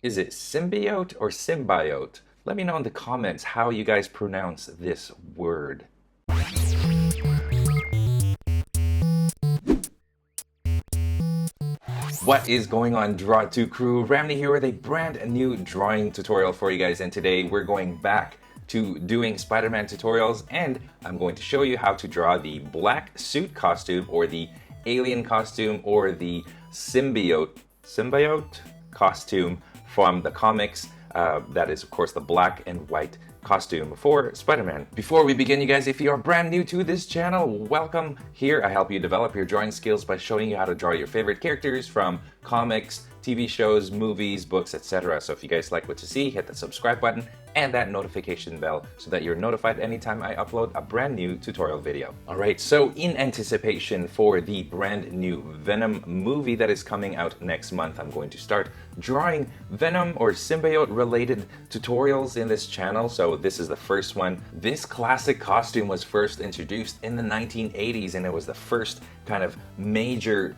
Is it symbiote or symbiote? Let me know in the comments how you guys pronounce this word. What is going on, Draw 2 crew? Ramny here with a brand new drawing tutorial for you guys, and today we're going back to doing Spider-Man tutorials, and I'm going to show you how to draw the black suit costume, or the alien costume, or the symbiote costume from the comics. That is, of course, the black and white costume for Spider-Man. Before we begin, you guys, if you are brand new to this channel, welcome. Here I help you develop your drawing skills by showing you how to draw your favorite characters from comics, TV shows, movies, books, etc. So if you guys like what you see, hit the subscribe button and that notification bell so that you're notified anytime I upload a brand new tutorial video. Alright, so in anticipation for the brand new Venom movie that is coming out next month, I'm going to start drawing Venom or symbiote related tutorials in this channel. So this is the first one. This classic costume was first introduced in the 1980s, and it was the first kind of major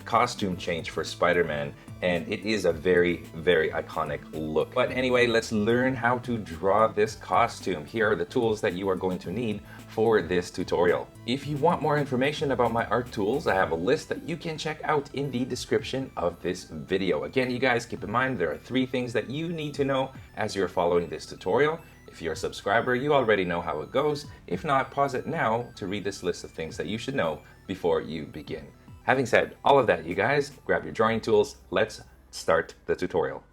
costume change for Spider-Man, and it is a very, very iconic look. But anyway, let's learn how to draw this costume. Here are the tools that you are going to need for this tutorial. If you want more information about my art tools, I have a list that you can check out in the description of this video. Again, you guys, keep in mind there are 3 things that you need to know as you're following this tutorial. If you're a subscriber, you already know how it goes. If not, pause it now to read this list of things that you should know before you begin. Having said all of that, you guys, grab your drawing tools. Let's start the tutorial.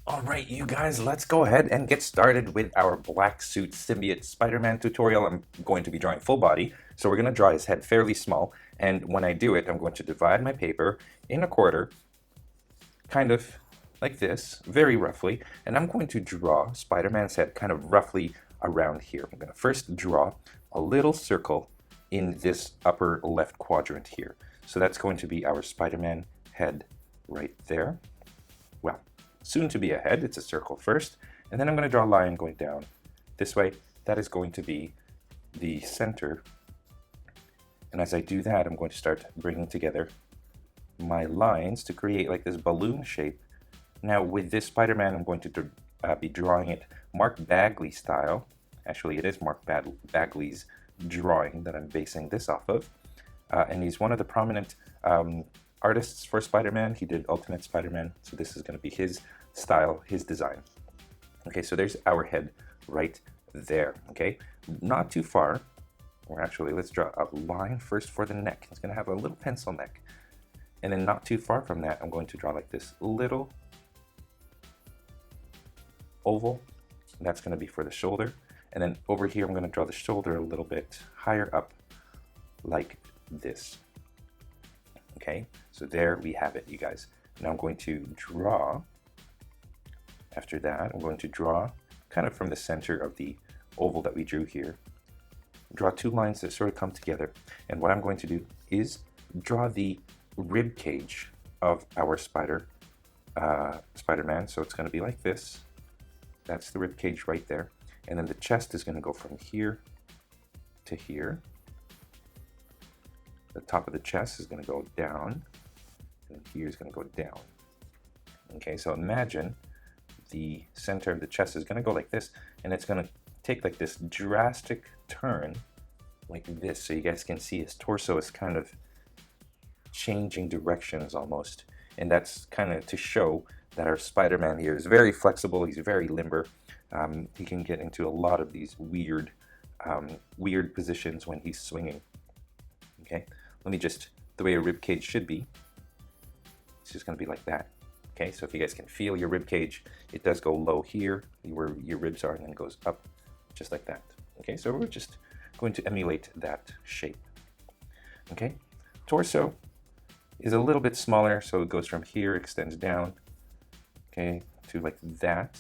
Alright, you guys, let's go ahead and get started with our black suit symbiote Spider-Man tutorial. I'm going to be drawing full body, so we're going to draw his head fairly small. And when I do it, I'm going to divide my paper in a quarter, kind of like this, very roughly. And I'm going to draw Spider-Man's head kind of roughly around here. I'm going to first draw a little circle in this upper left quadrant here. So that's going to be our Spider-Man head right there. Well, soon to be a head, it's a circle first, and then I'm going to draw a line going down this way. That is going to be the center. And as I do that, I'm going to start bringing together my lines to create like this balloon shape. Now with this Spider-Man, I'm going to be drawing it Mark Bagley style. Actually, it is Mark Bagley's drawing that I'm basing this off of. And he's one of the prominent artists for Spider-Man. He did Ultimate Spider-Man, so this is going to be his style, his design. Okay, so there's our head right there, okay? Not too far, or actually, let's draw a line first for the neck. It's going to have a little pencil neck. And then not too far from that, I'm going to draw like this little oval. That's going to be for the shoulder. And then over here, I'm going to draw the shoulder a little bit higher up, like this. Okay, so there we have it, you guys. Now I'm going to draw, after that, I'm going to draw kind of from the center of the oval that we drew here, draw 2 lines that sort of come together. And what I'm going to do is draw the rib cage of our Spider-Man. So it's going to be like this. That's the rib cage right there. And then the chest is going to go from here to here. The top of the chest is going to go down, and here is going to go down. Okay, so imagine the center of the chest is going to go like this, and it's going to take like this drastic turn like this, so you guys can see his torso is kind of changing directions almost. And that's kind of to show that our Spider-Man here is very flexible, he's very limber. He can get into a lot of these weird positions when he's swinging. Okay, let me just, the way a rib cage should be, it's just going to be like that. Okay, so if you guys can feel your rib cage, it does go low here, where your ribs are, and then it goes up, just like that. Okay, so we're just going to emulate that shape. Okay, torso is a little bit smaller, so it goes from here, extends down, okay, to like that.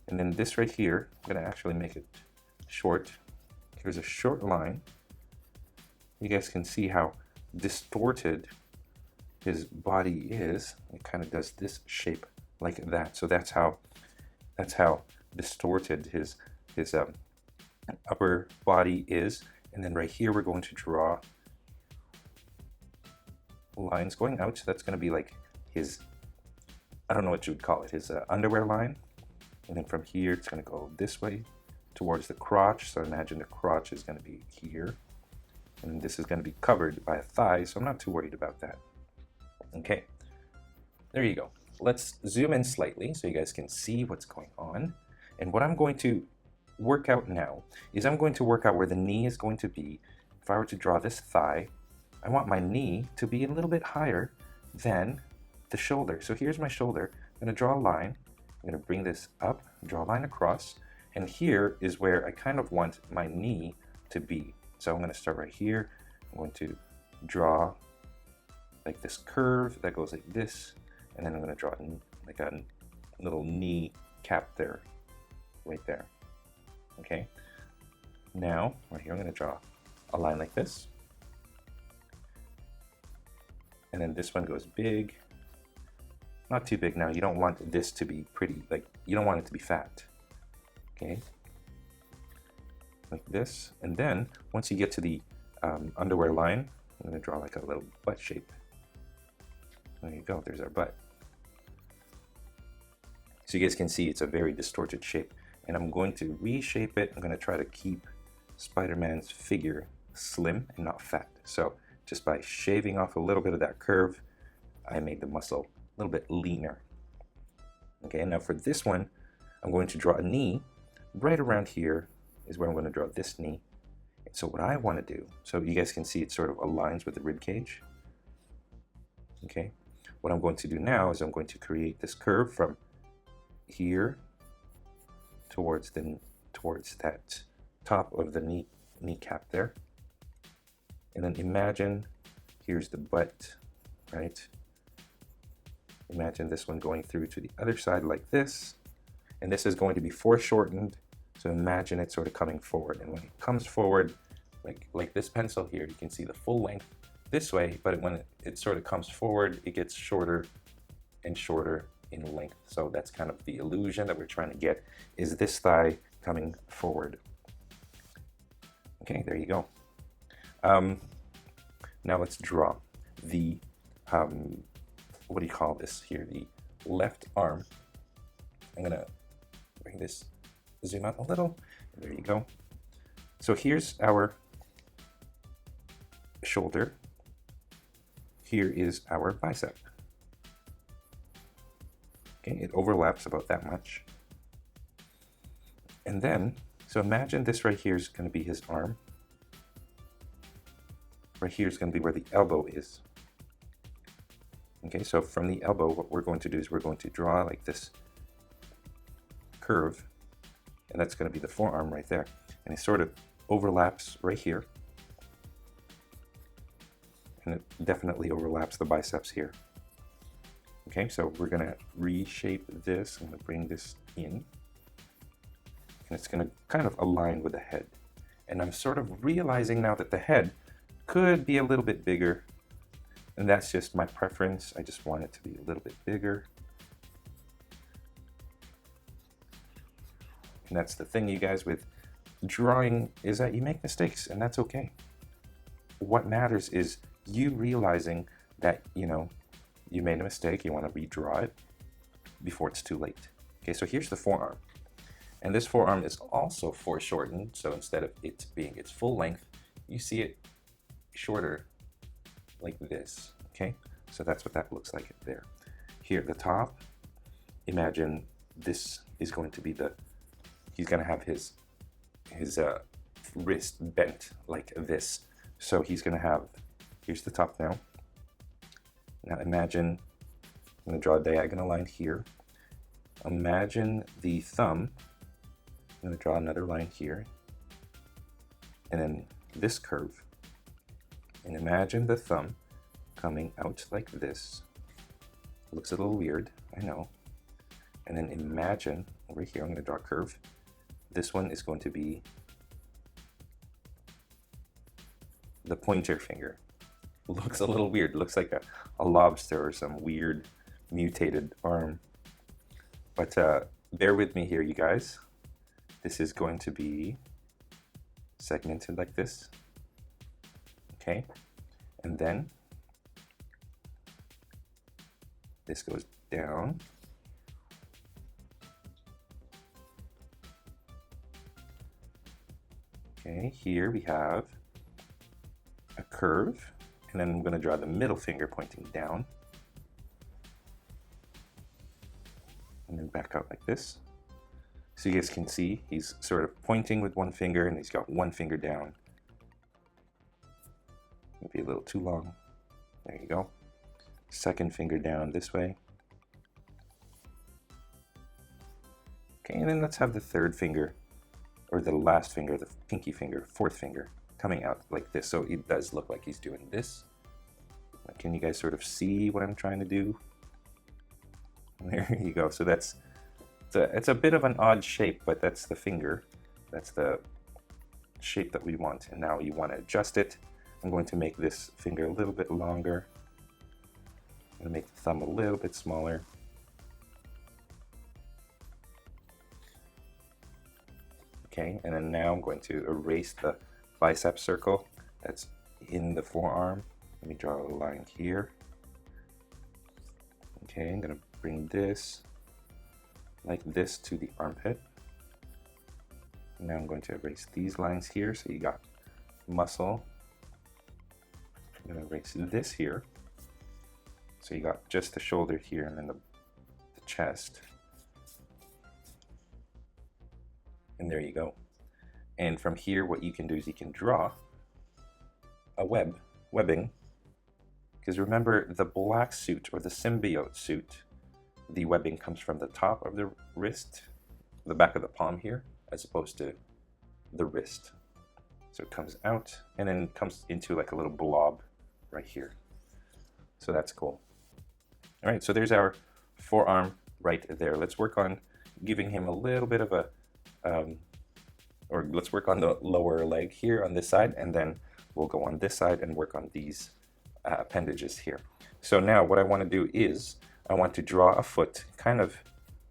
And then this right here, I'm going to actually make it short. Here's a short line. You guys can see how distorted his body is. It kind of does this shape like that. So that's how distorted his upper body is. And then right here we're going to draw lines going out. So that's going to be like his I don't know what you would call it, his underwear line. And then from here, it's going to go this way towards the crotch. So imagine the crotch is going to be here. And this is going to be covered by a thigh, so I'm not too worried about that. Okay, there you go. Let's zoom in slightly so you guys can see what's going on. And what I'm going to work out now is I'm going to work out where the knee is going to be. If I were to draw this thigh, I want my knee to be a little bit higher than the shoulder. So here's my shoulder. I'm going to draw a line. I'm going to bring this up, draw a line across, and here is where I kind of want my knee to be. So I'm going to start right here. I'm going to draw like this curve that goes like this, and then I'm going to draw like a little knee cap there, right there. Okay. Now, right here, I'm going to draw a line like this. And then this one goes big. Not too big now. You don't want this to be pretty, like, you don't want it to be fat. Okay. Like this. And then, once you get to the underwear line, I'm going to draw like a little butt shape. There you go. There's our butt. So you guys can see it's a very distorted shape. And I'm going to reshape it. I'm going to try to keep Spider-Man's figure slim and not fat. So just by shaving off a little bit of that curve, I made the muscle a little bit leaner. Okay, now for this one, I'm going to draw a knee. Right around here is where I'm going to draw this knee. So what I want to do, so you guys can see it sort of aligns with the rib cage. Okay, what I'm going to do now is I'm going to create this curve from here towards that top of the kneecap there. And then imagine here's the butt, right? Imagine this one going through to the other side like this. And this is going to be foreshortened. So imagine it sort of coming forward. And when it comes forward, like this pencil here, you can see the full length this way, but when it sort of comes forward, it gets shorter and shorter in length. So that's kind of the illusion that we're trying to get, is this thigh coming forward. Okay, there you go. Now let's draw the, what do you call this here? The left arm. I'm gonna bring this, zoom out a little. There you go. So here's our shoulder. Here is our bicep. Okay, it overlaps about that much. And then, so imagine this right here is going to be his arm. Right here is going to be where the elbow is. Okay, so from the elbow, what we're going to do is we're going to draw like this curve, and that's going to be the forearm right there. And it sort of overlaps right here. And it definitely overlaps the biceps here. Okay, so we're going to reshape this. I'm going to bring this in. And it's going to kind of align with the head. And I'm sort of realizing now that the head could be a little bit bigger. And that's just my preference. I just want it to be a little bit bigger. And that's the thing, you guys, with drawing, is that you make mistakes, and that's okay. What matters is you realizing that, you know, you made a mistake, you want to redraw it before it's too late. Okay, so here's the forearm. And this forearm is also foreshortened, so instead of it being its full length, you see it shorter like this, okay? So that's what that looks like there. Here at the top, imagine this is going to be he's going to have his wrist bent like this. So he's going to have, here's the top now. Now imagine, I'm going to draw a diagonal line here. Imagine the thumb. I'm going to draw another line here. And then this curve. And imagine the thumb coming out like this. Looks a little weird, I know. And then imagine, over here, I'm going to draw a curve. This one is going to be the pointer finger. Looks a little weird. Looks like a lobster or some weird mutated arm. But bear with me here, you guys. This is going to be segmented like this. Okay. And then this goes down. Okay, here we have a curve, and then I'm going to draw the middle finger pointing down, and then back out like this. So you guys can see he's sort of pointing with one finger, and he's got one finger down. Maybe a little too long. There you go. Second finger down this way. Okay, and then let's have the third finger, or the last finger, the pinky finger, fourth finger, coming out like this. So it does look like he's doing this. Can you guys sort of see what I'm trying to do? There you go. So it's a bit of an odd shape, but that's the finger. That's the shape that we want. And now you want to adjust it. I'm going to make this finger a little bit longer. I'm going to make the thumb a little bit smaller. Okay, and then now I'm going to erase the bicep circle that's in the forearm. Let me draw a line here. Okay, I'm going to bring this like this to the armpit. Now I'm going to erase these lines here. So you got muscle. I'm going to erase this here. So you got just the shoulder here and then the chest. And there you go. And from here, what you can do is you can draw a webbing. Because remember, the black suit or the symbiote suit, the webbing comes from the top of the wrist, the back of the palm here, as opposed to the wrist. So it comes out and then comes into like a little blob right here. So that's cool. All right, so there's our forearm right there. Let's work on giving him a little bit of a or let's work on the lower leg here on this side, and then we'll go on this side and work on these appendages here. So now what I want to do is I want to draw a foot kind of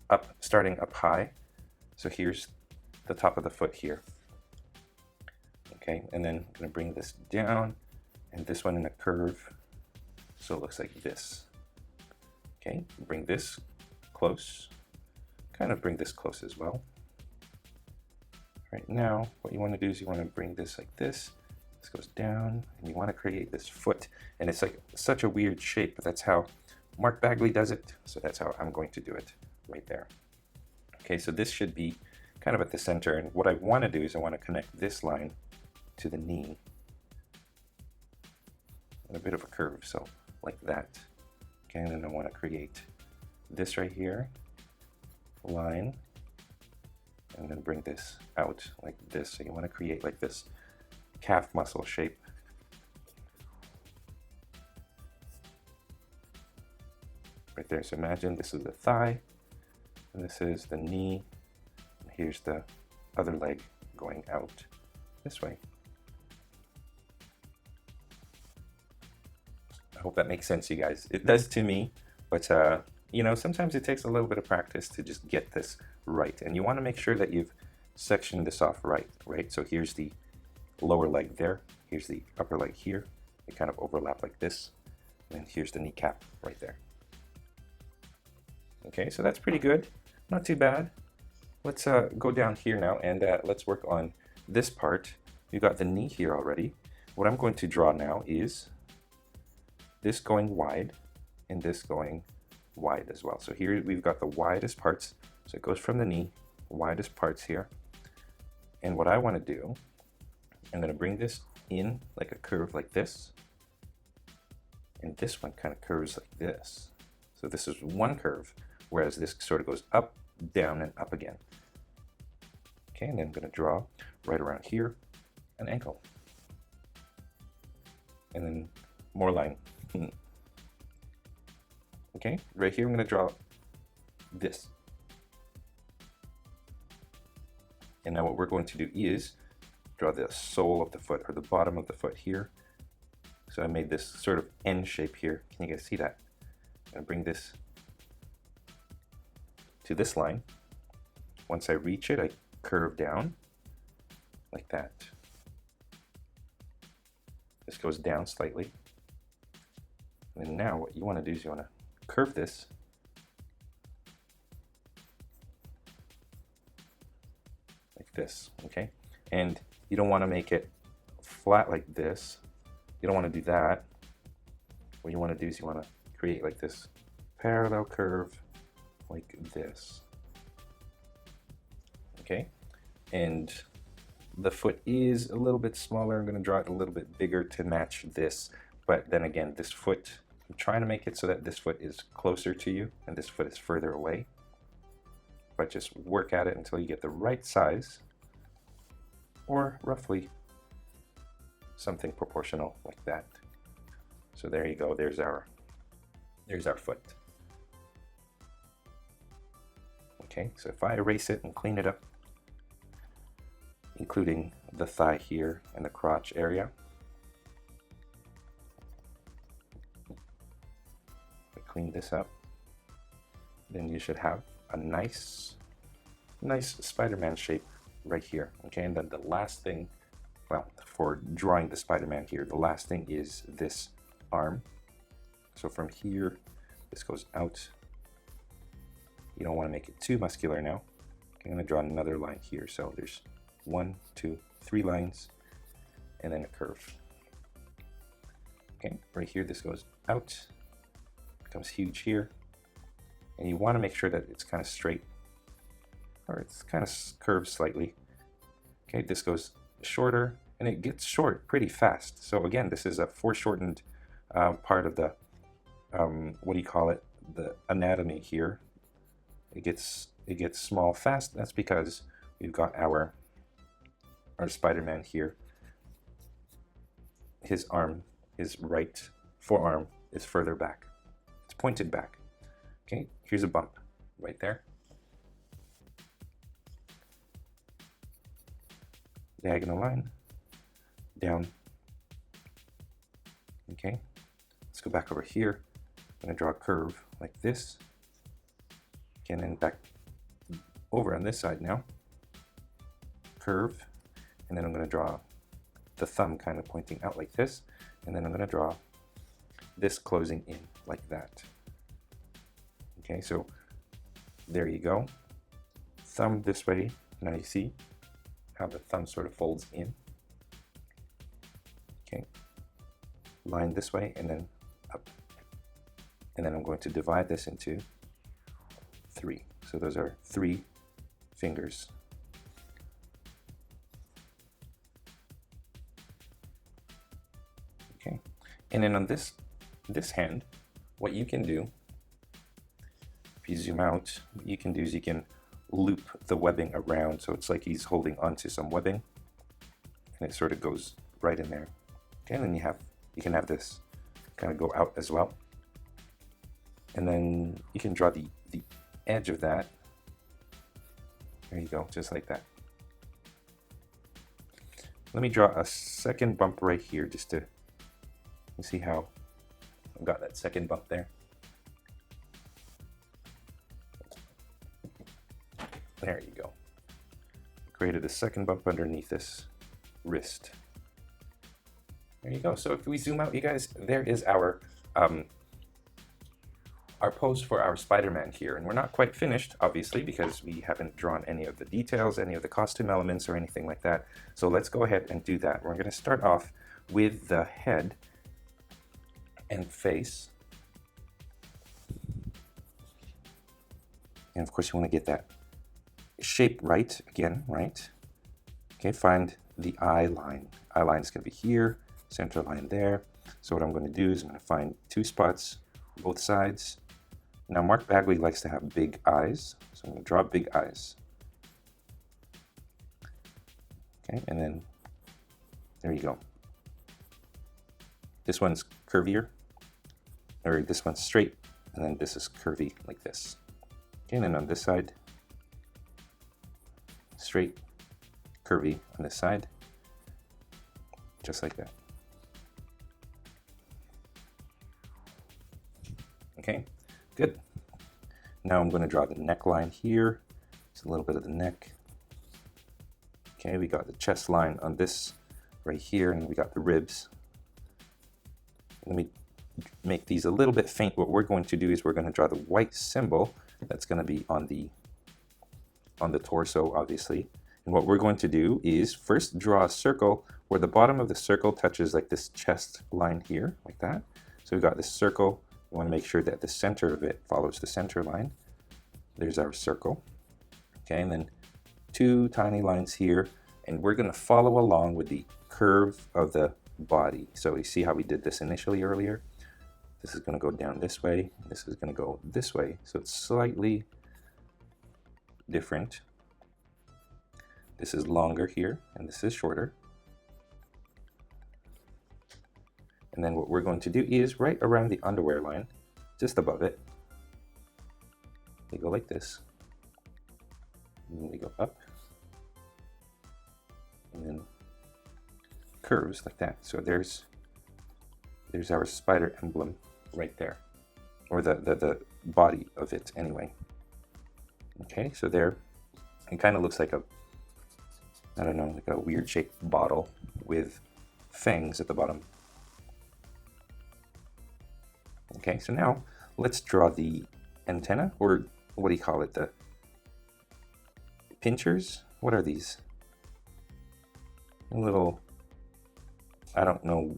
up, starting up high. So here's the top of the foot here. Okay, and then I'm going to bring this down and this one in a curve. So it looks like this. Okay, bring this close, kind of bring this close as well. Right now, what you want to do is you want to bring this like this. This goes down, and you want to create this foot. And it's like such a weird shape, but that's how Mark Bagley does it. So that's how I'm going to do it right there. Okay, so this should be kind of at the center. And what I want to do is I want to connect this line to the knee. And a bit of a curve, so like that. Okay, and then I want to create this right here, line, and then bring this out like this. So you want to create like this calf muscle shape. Right there. So imagine this is the thigh, and this is the knee, and here's the other leg going out this way. I hope that makes sense, you guys. It does to me, but you know, sometimes it takes a little bit of practice to just get this right. And you want to make sure that you've sectioned this off right? So here's the lower leg there. Here's the upper leg here. They kind of overlap like this. And here's the kneecap right there. Okay, so that's pretty good. Not too bad. Let's go down here now and let's work on this part. We've got the knee here already. What I'm going to draw now is this going wide and this going wide as well. So here we've got the widest parts. So it goes from the knee, widest parts here. And what I want to do, I'm going to bring this in like a curve like this. And this one kind of curves like this. So this is one curve, whereas this sort of goes up, down, and up again. Okay, and then I'm going to draw right around here an ankle. And then more line. Okay, right here I'm going to draw this. And now what we're going to do is draw the sole of the foot, or the bottom of the foot here. So I made this sort of N shape here. Can you guys see that? I'm going to bring this to this line. Once I reach it, I curve down like that. This goes down slightly. And now what you want to do is you want to curve this like this, okay? And you don't want to make it flat like this. You don't want to do that. What you want to do is you want to create like this parallel curve like this. Okay, and the foot is a little bit smaller. I'm going to draw it a little bit bigger to match this. But then again, this foot, I'm trying to make it so that this foot is closer to you and this foot is further away. But just work at it until you get the right size, or roughly something proportional like that. So there you go, there's our foot. Okay, so if I erase it and clean it up, including the thigh here and the crotch area, clean this up, then you should have a nice Spider-Man shape right here. Okay, and then the last thing, well, for drawing the Spider-Man here, the last thing is this arm. So from here, this goes out. You don't want to make it too muscular now. I'm going to draw another line here. So there's 1, 2, 3 lines, and then a curve. Okay, right here, this goes out, becomes huge here, and you want to make sure that it's kind of straight, or it's kind of curved slightly. Okay, this goes shorter, and it gets short pretty fast. So again, this is a foreshortened part of the, what do you call it, the anatomy here. It gets small fast. That's because we've got our Spider-Man here. His arm, his right forearm is further back. It's pointed back. Okay, here's a bump right there. Diagonal line, down. Okay, let's go back over here. I'm going to draw a curve like this. Okay, and then back over on this side now. Curve, and then I'm going to draw the thumb kind of pointing out like this, and then I'm going to draw this closing in like that. Okay, so there you go. Thumb this way. Now you see how the thumb sort of folds in. Okay, line this way and then up. And then I'm going to divide this into 3. So those are 3 fingers. Okay, and then on this hand, what you can do, if you zoom out, what you can do is you can loop the webbing around, so it's like he's holding onto some webbing, and it sort of goes right in there. Okay, and then you can have this kind of go out as well, and then you can draw the edge of that. There you go, just like that. Let me draw a second bump right here just to see how I've got that second bump there. There you go. Created a second bump underneath this wrist. There you go. So if we zoom out, you guys, there is our pose for our Spider-Man here. And we're not quite finished, obviously, because we haven't drawn any of the details, any of the costume elements or anything like that. So let's go ahead and do that. We're going to start off with the head and face. And of course you want to get that shape right again, right? Okay, find the eye line. Eye line is going to be here, center line there. So what I'm going to do is I'm going to find 2 spots, both sides. Now Mark Bagley likes to have big eyes, so I'm going to draw big eyes. Okay, and then there you go. This one's curvier, or this one's straight, and then this is curvy like this. Okay, and then on this side, straight, curvy on this side, just like that. Okay, good. Now I'm going to draw the neckline here. It's a little bit of the neck. Okay, we got the chest line on this right here, and we got the ribs. Let me make these a little bit faint. What we're going to do is we're going to draw the white symbol that's going to be on the torso, obviously, And what we're going to do is first draw a circle where the bottom of the circle touches like this chest line here, like that. So we've got this circle. We want to make sure that the center of it follows the center line. There's our circle. Okay, and then 2 tiny lines here, and we're going to follow along with the curve of the body. So you see how we did this initially earlier? This is going to go down this way. This is going to go this way. So it's slightly different. This is longer here, and this is shorter. And then what we're going to do is right around the underwear line, just above it, we go like this. And then we go up. And then curves like that. So there's our spider emblem right there. Or the body of it anyway. Okay, so there it kind of looks like a, I don't know, like a weird shaped bottle with fangs at the bottom. Okay, so now let's draw the antenna, or what do you call it? The pinchers? What are these? A little, I don't know,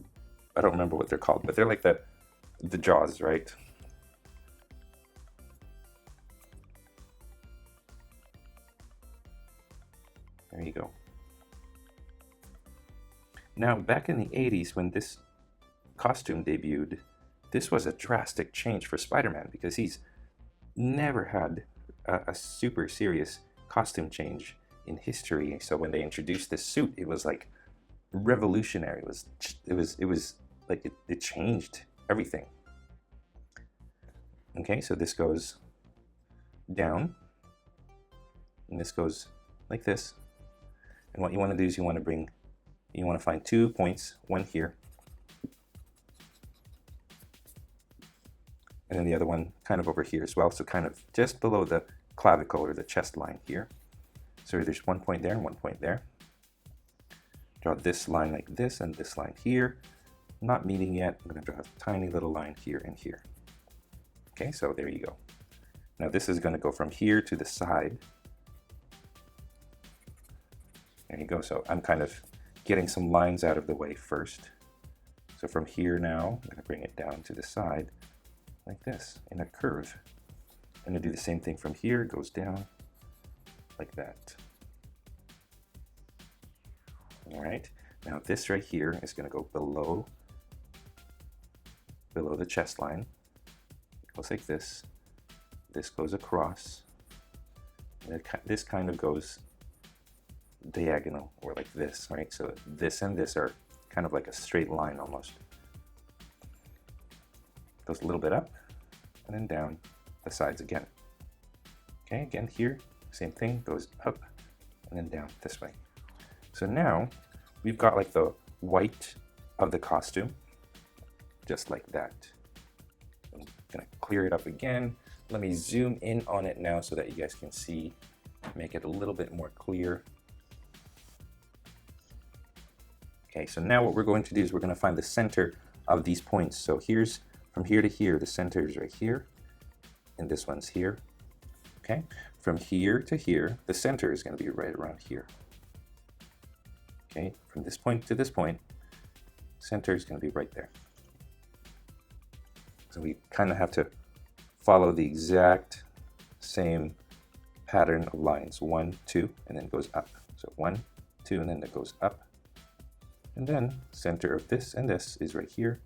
I don't remember what they're called, but they're like the jaws, right? There you go. Now, back in the 80s, when this costume debuted, this was a drastic change for Spider-Man because he's never had a super serious costume change in history. So when they introduced this suit, it was like revolutionary. It was like it changed everything. Okay, so this goes down, and this goes like this. And what you want to do is you want to find 2 points, one here, and then the other one kind of over here as well, so kind of just below the clavicle or the chest line here. So there's 1 point there and 1 point there. Draw this line like this and this line here. Not meeting yet. I'm going to draw a tiny little line here and here. Okay, so there you go. Now this is going to go from here to the side. There you go. So I'm kind of getting some lines out of the way first. So from here now, I'm going to bring it down to the side like this in a curve. I'm going to do the same thing from here. It goes down like that. All right. Now this right here is going to go below the chest line. It goes like this. This goes across. And this kind of goes diagonal, or like this, right? So this and this are kind of like a straight line almost. Goes a little bit up and then down the sides again. Okay, again here, same thing, goes up and then down this way. So now we've got like the white of the costume, just like that. I'm gonna clear it up again. Let me zoom in on it now so that you guys can see, make it a little bit more clear. Okay, so now what we're going to do is we're going to find the center of these points. So here's from here to here, the center is right here, and this one's here. Okay, from here to here, the center is going to be right around here. Okay, from this point to this point, center is going to be right there. So we kind of have to follow the exact same pattern of lines. 1, 2, and then it goes up. So 1, 2, and then it goes up. And then center of this and this is right here,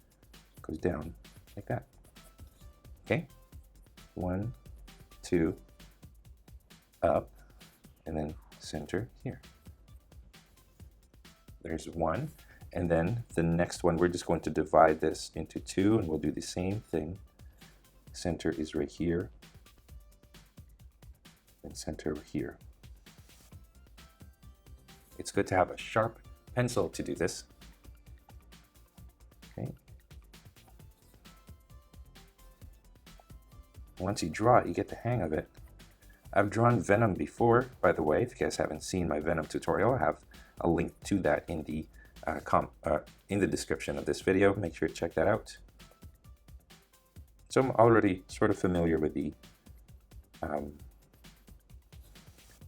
goes down like that. Okay, 1, 2, up, and then center here. There's 1, and then the next one, we're just going to divide this into 2, and we'll do the same thing. Center is right here, and center here. It's good to have a sharp pencil to do this. Okay. Once you draw it, you get the hang of it. I've drawn Venom before, by the way. If you guys haven't seen my Venom tutorial, I have a link to that in the description of this video. Make sure to check that out. So I'm already sort of familiar with the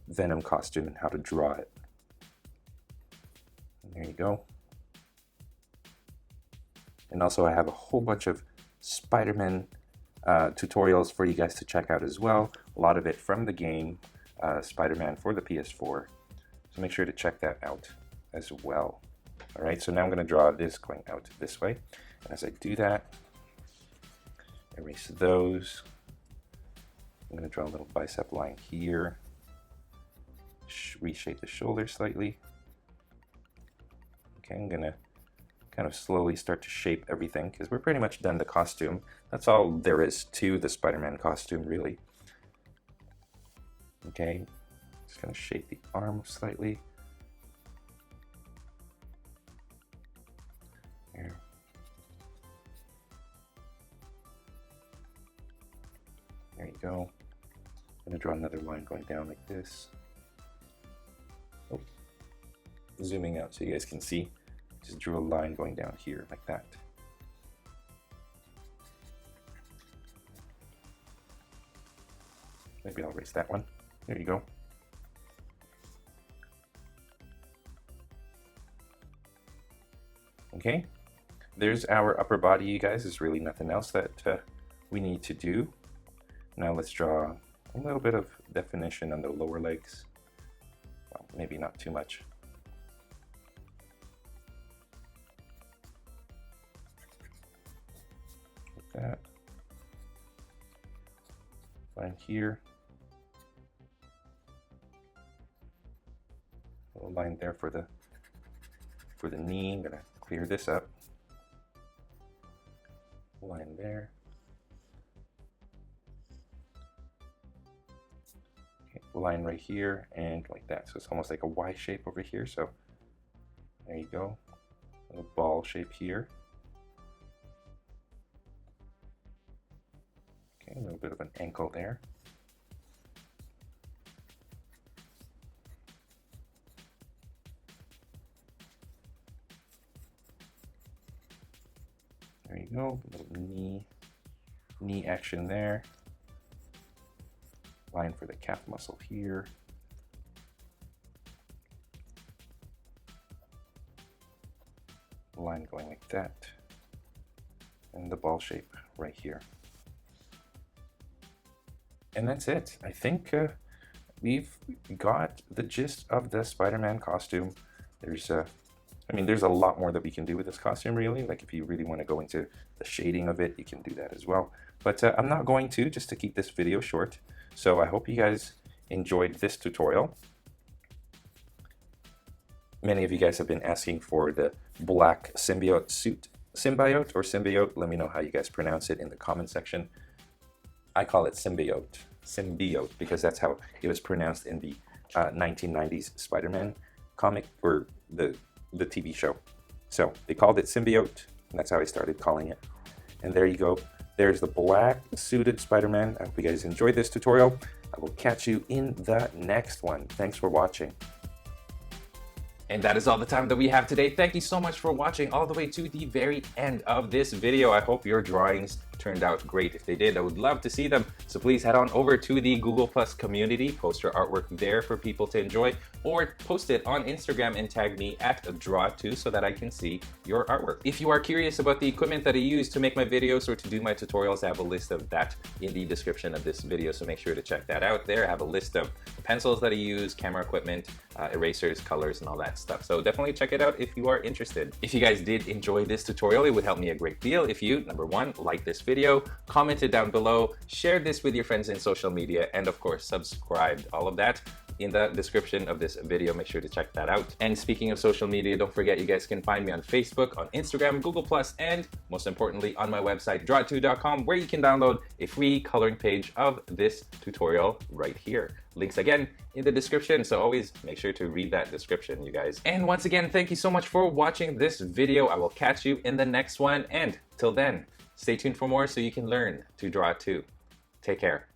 Venom costume and how to draw it. you go. And also I have a whole bunch of Spider-Man tutorials for you guys to check out as well. A lot of it from the game Spider-Man for the PS4. So make sure to check that out as well. All right, so now I'm going to draw this going out this way. And as I do that, erase those. I'm going to draw a little bicep line here. Reshape the shoulder slightly. Okay, I'm going to kind of slowly start to shape everything because we're pretty much done the costume. That's all there is to the Spider-Man costume, really. Okay, just going to shape the arm slightly. There. There you go. I'm going to draw another line going down like this. Oh. Zooming out so you guys can see. Just drew a line going down here like that. Maybe I'll erase that one. There you go. Okay, there's our upper body, you guys. There's really nothing else that we need to do. Now let's draw a little bit of definition on the lower legs. Well, maybe not too much. Like that. Line here. A little line there for the knee. I'm gonna clear this up. Line there. Okay, line right here and like that. So it's almost like a Y shape over here. So there you go. A little ball shape here. Okay, a little bit of an ankle there. There you go, a little knee action there. Line for the calf muscle here. Line going like that. And the ball shape right here. And that's it. I think we've got the gist of the Spider-Man costume. There's a lot more that we can do with this costume, really. Like if you really want to go into the shading of it, you can do that as well. But I'm not going to, just to keep this video short. So I hope you guys enjoyed this tutorial. Many of you guys have been asking for the black symbiote suit. Symbiote or symbiote, let me know how you guys pronounce it in the comment section. I call it symbiote, because that's how it was pronounced in the 1990s Spider-Man comic, or the TV show. So they called it symbiote, and that's how I started calling it. And there you go. There's the black suited Spider-Man. I hope you guys enjoyed this tutorial. I will catch you in the next one. Thanks for watching. And that is all the time that we have today. Thank you so much for watching all the way to the very end of this video. I hope your drawings turned out great. If they did, I would love to see them. So please head on over to the Google Plus community, post your artwork there for people to enjoy, or post it on Instagram and tag me at Draw2 so that I can see your artwork. If you are curious about the equipment that I use to make my videos or to do my tutorials, I have a list of that in the description of this video, so make sure to check that out there. I have a list of pencils that I use, camera equipment, erasers, colors, and all that stuff. So definitely check it out if you are interested. If you guys did enjoy this tutorial, it would help me a great deal if you, number one, like this video, comment it down below, share this with your friends in social media, and of course, subscribe. All of that in the description of this video. Make sure to check that out. And speaking of social media, don't forget you guys can find me on Facebook, on Instagram, Google+, and most importantly on my website, draw2.com, where you can download a free coloring page of this tutorial right here. Links again in the description, so always make sure to read that description, you guys. And once again, thank you so much for watching this video. I will catch you in the next one, and till then, stay tuned for more so you can learn to draw too. Take care.